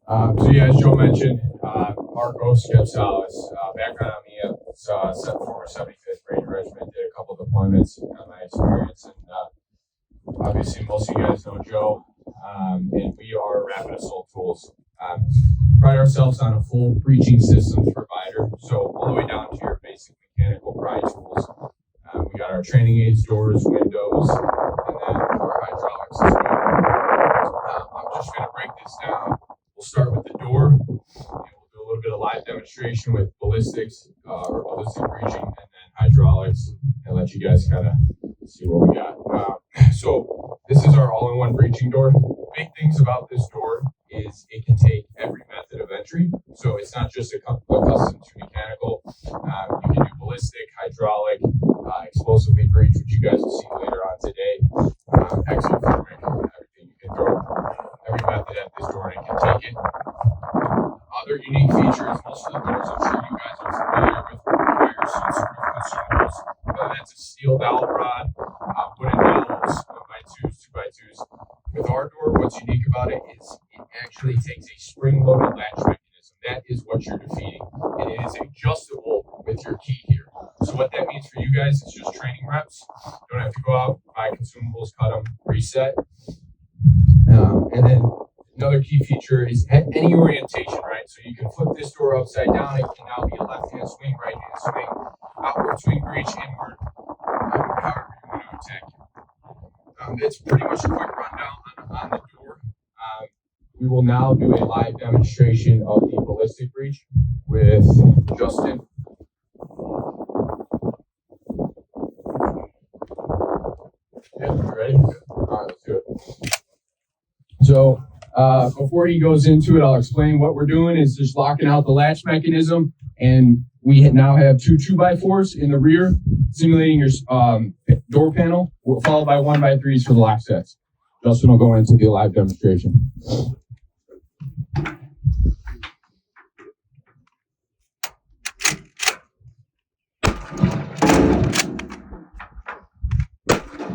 So yeah, as Joe mentioned, Marcos Gonzalez, background on me, former 75th Ranger Regiment, did a couple deployments on my experience, and obviously most of you guys know Joe, and we are Rapid Assault Tools. Pride ourselves on a full breaching systems provider, so all the way down to your basic mechanical pry tools. We got our training aids, doors, windows, and then our hydraulics as well. I'm just going to break this down. We'll start with the door, and we'll do a little bit of live demonstration with ballistics, or ballistic breaching, and then hydraulics, and let you guys kind of see what we got. So this is our all-in-one breaching door. Big things about this door is it can take every method of entry. So it's not just a custom to mechanical. You can do ballistic, hydraulic, explosively breach, which you guys will see later on today. Exothermic, everything. You can throw every method at this door and it can take it. Other unique features, most of the doors I'm sure you guys are familiar with require some sort of consumables, whether that's a steel dowel rod, wooden dowels, 1x2s, 2x2s. With our door, what's unique about it is it actually takes a spring-loaded latch mechanism. That is what you're defeating, and it is adjustable with your key here. So what that means for you guys is just training reps. You don't have to go out, buy consumables, cut them, reset. And then another key feature is any orientation, right? So you can flip this door upside down. It can now be a left-hand swing, right-hand swing, outward swing, breach, inward, however you want to attack it. It's pretty much a quick rundown on the door. We will now do a live demonstration of the ballistic breach with Justin. Yeah, you ready? All right, let's do it. So before he goes into it, I'll explain what we're doing is just locking out the latch mechanism, and we now have two 2x4s in the rear, simulating your door panel, followed by 1x3s for the lock sets. Justin will go into the live demonstration.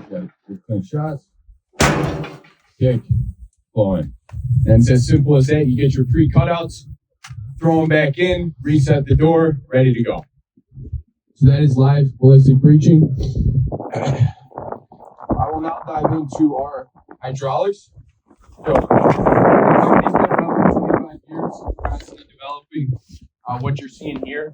Good clean shots. Kick. Flowing. And it's as simple as that. You get your pre-cutouts, throw them back in, reset the door, ready to go. So that is live ballistic breaching. I will now dive into our hydraulics. So the company's been around for 25 years, constantly developing what you're seeing here.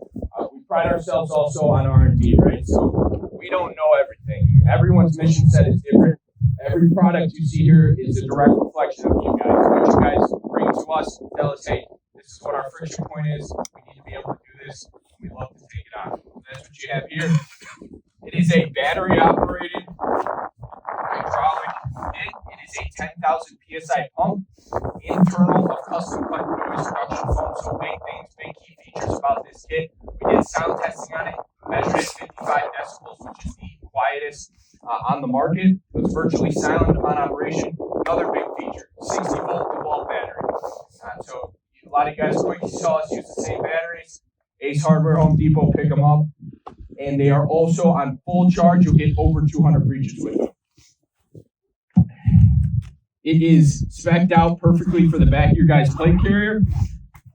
We pride ourselves also on R&D, right? So we don't know everything. Everyone's mission set is different. Every product you see here is a direct reflection of you guys. What you guys bring to us, tell us, hey, this is what our friction point is. We need to be able to do this. We love to take it on. That's what you have here. It is a battery-operated hydraulic kit. It is a 10,000 PSI pump, internal of custom-cut noise reduction foam. So big key features about this kit. We did sound testing on it, measured at 55 decibels, which is the quietest on the market. It's virtually silent upon operation. Another big feature, 60-volt DeWalt battery. So a lot of you guys quick, you saw us use the same batteries. Ace Hardware, Home Depot, pick them up. And they are also on full charge. You'll get over 200 breaches with them. It is spec'd out perfectly for the back of your guys' plate carrier,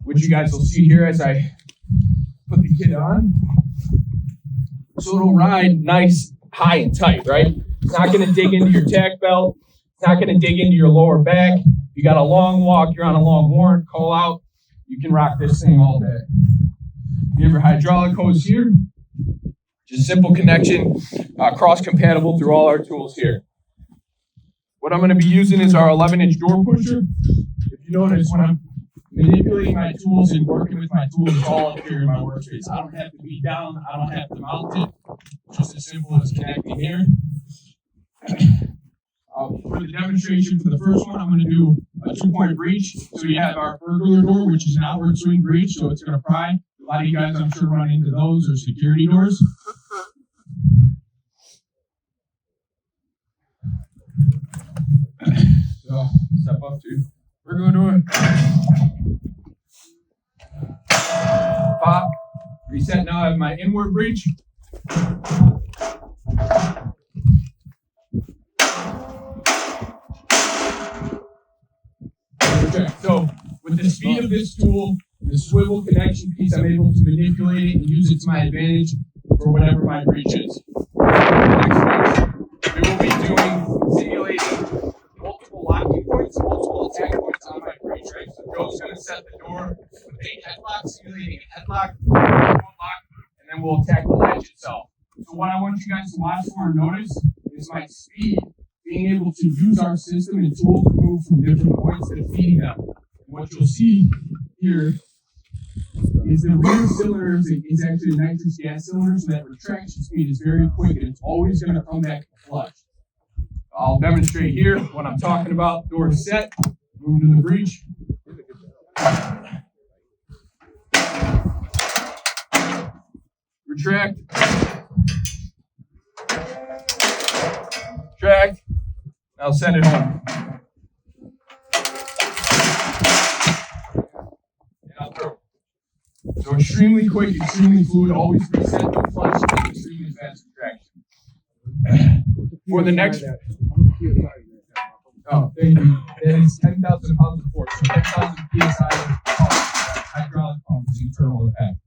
which you guys will see here as I put the kit on. So it'll ride nice, high and tight, right? It's not going to dig into your tack belt. It's not going to dig into your lower back. You got a long walk, you're on a long warrant, call out, you can rock this thing all day. You have your hydraulic hose here. Just simple connection, cross-compatible through all our tools here. What I'm going to be using is our 11-inch door pusher. If you notice, when I'm manipulating my tools and working with my tools, it's all up here in my workspace. I don't have to be down. I don't have to mount it. Just as simple as connecting here. For the demonstration for the first one, I'm going to do a 2-point breach. So you have our burglar door, which is an outward swing breach, so it's going to pry. A lot of you guys, I'm sure, run into those or security doors. So step up to burglar door. Pop. Reset. Now I have my inward breach. Okay, so With the speed of this tool, the swivel connection piece, I'm able to manipulate it and use it to my advantage for whatever my breach is. Next breach, we will be simulating multiple locking points, multiple attack points on my breach, right? So Joe's going to set the door with a headlock, simulating a headlock, and then we'll attack the latch itself. So what I want you guys to watch for and notice is my speed, being able to use our system and tool to move from different points to feeding them. And what you'll see here is the rear cylinder is actually a nitrous gas cylinder, so that retraction speed is very quick and it's always going to come back to flush. I'll demonstrate here what I'm talking about. Door is set, move to the breach. Retract. Retract. Now send it home. And I'll throw. So extremely quick, extremely fluid, always reset the flush, extremely fast retraction. For the next, oh, thank you. That is 10,000 pounds of force, so 10,000 psi of pump, hydraulic pump is internal impact.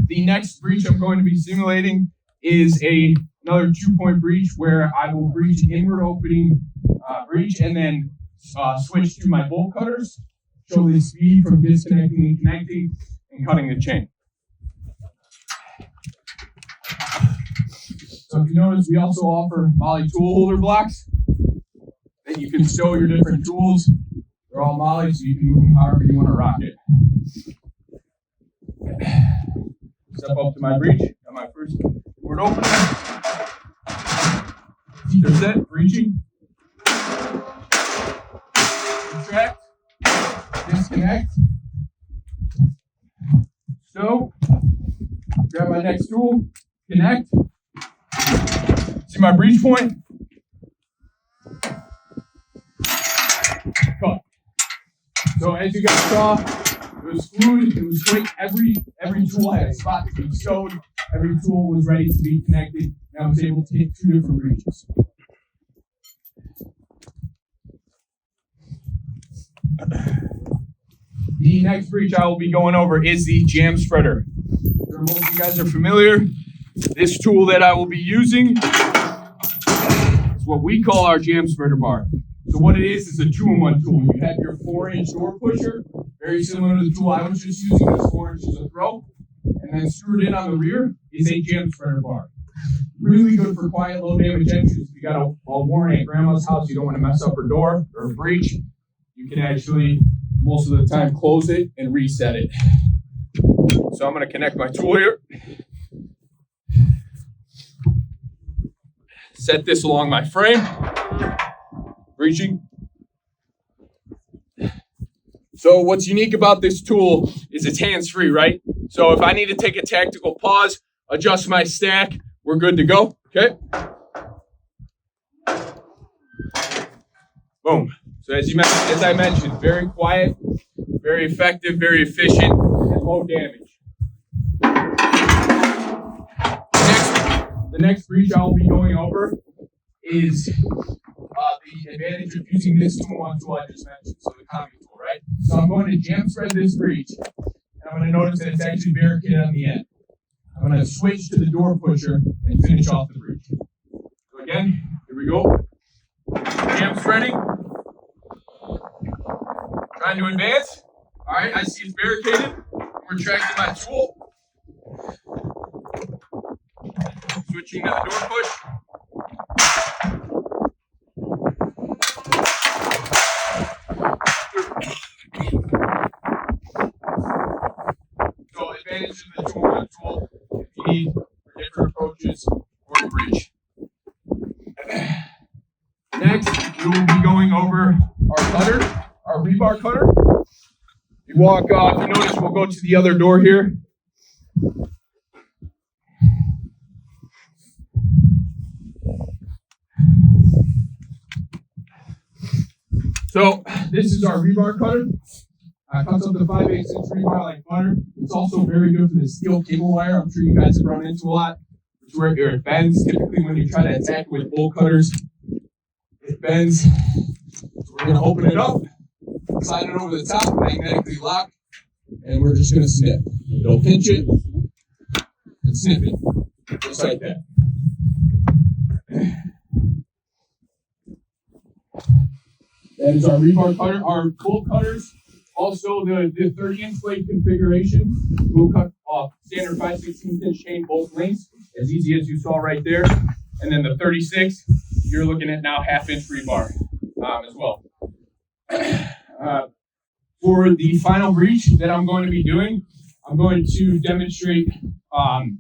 The next breach I'm going to be simulating is another 2-point breach where I will breach inward opening breach and then switch to my bolt cutters, show the speed from disconnecting and connecting and cutting the chain. So if you notice, we also offer Molly tool holder blocks that you can stow your different tools. They're all Molly, so you can move them however you want to rock it. Step up to my breach, got my first board opening. Either set, breaching. Retract, disconnect. So, grab my next tool, connect. See my breach point? Cut. So as you guys saw, it was fluid, it was quick. Every tool had a spot to be stowed. Every tool was ready to be connected. And I was able to hit 2 different breaches. The next breach I will be going over is the jam spreader. Most of you guys are familiar. This tool that I will be using is what we call our jam spreader bar. So what it is a 2-in-1 tool. You have your 4-inch door pusher, very similar to the tool I was just using, it's 4 inches of throw. And then screwed in on the rear is a jam spreader bar. Really good for quiet, low damage entries. If you got a warrant at grandma's house, you don't want to mess up her door or a breach, you can actually, most of the time, close it and reset it. So I'm going to connect my tool here. Set this along my frame. Breaching. So what's unique about this tool is it's hands-free, right? So if I need to take a tactical pause, adjust my stack, we're good to go, okay? Boom. So as I mentioned, very quiet, very effective, very efficient, and low damage. The next breach I will be going over is the advantage of using this tool on tool I just mentioned, so the common tool, right? So I'm going to jam spread this breach, and I'm going to notice that it's actually barricaded on the end. I'm going to switch to the door pusher and finish off the breach. So again, here we go. Jam spreading. Trying to advance. All right, I see it's barricaded. I'm retracting my tool. Switching to the door push. So advantage of the tool if you need for different approaches or the breach. Next, we will be going over our cutter, our rebar cutter. You walk off, you notice we'll go to the other door here. So this is our rebar cutter. Cuts up to 5/8 inch rebar like butter. It's also very good for the steel cable wire. I'm sure you guys have run into a lot. It's where it bends. Typically when you try to attack with bolt cutters, it bends. So we're going to open it up. slide it over the top, magnetically lock, and we're just gonna snip. It'll pinch it and snip it, just like that. That is our rebar cutter. Our bolt cutters, also the 30-inch blade configuration. We'll cut off standard 5/16" chain both lengths, as easy as you saw right there. And then the 36, you're looking at now 1/2-inch rebar as well. For the final breach that I'm going to be doing, I'm going to demonstrate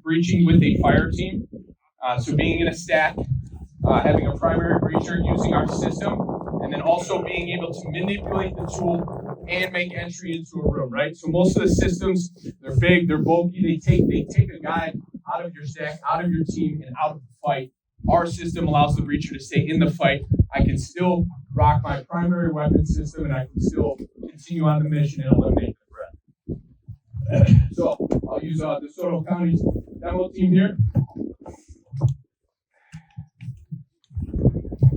breaching with a fire team. So being in a stack, having a primary breacher using our system, and then also being able to manipulate the tool and make entry into a room, right? So most of the systems, they're big, they're bulky, they take a guy out of your stack, out of your team, and out of the fight. Our system allows the breacher to stay in the fight. I can still rock my primary weapon system, and I can still continue on the mission and eliminate the threat. So I'll use the DeSoto County's demo team here.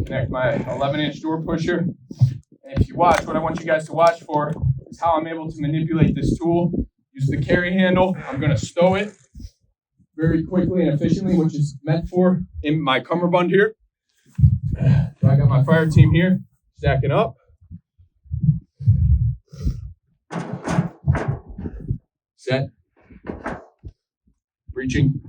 Connect my 11-inch door pusher. And if you watch, what I want you guys to watch for is how I'm able to manipulate this tool. Use the carry handle. I'm going to stow it very quickly and efficiently, which is meant for in my cummerbund here. So I got my fire team here, stacking up. Set. Breaching.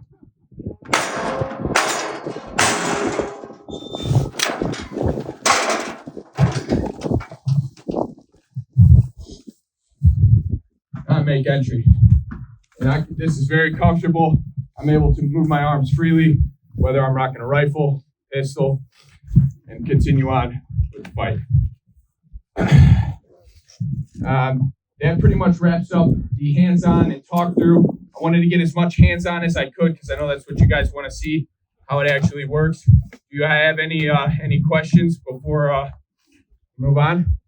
I make entry. And this is very comfortable. I'm able to move my arms freely, whether I'm rocking a rifle, pistol, and continue on with the fight. That pretty much wraps up the hands-on and talk through. I wanted to get as much hands-on as I could because I know that's what you guys want to see, how it actually works. Do you have any questions before we move on?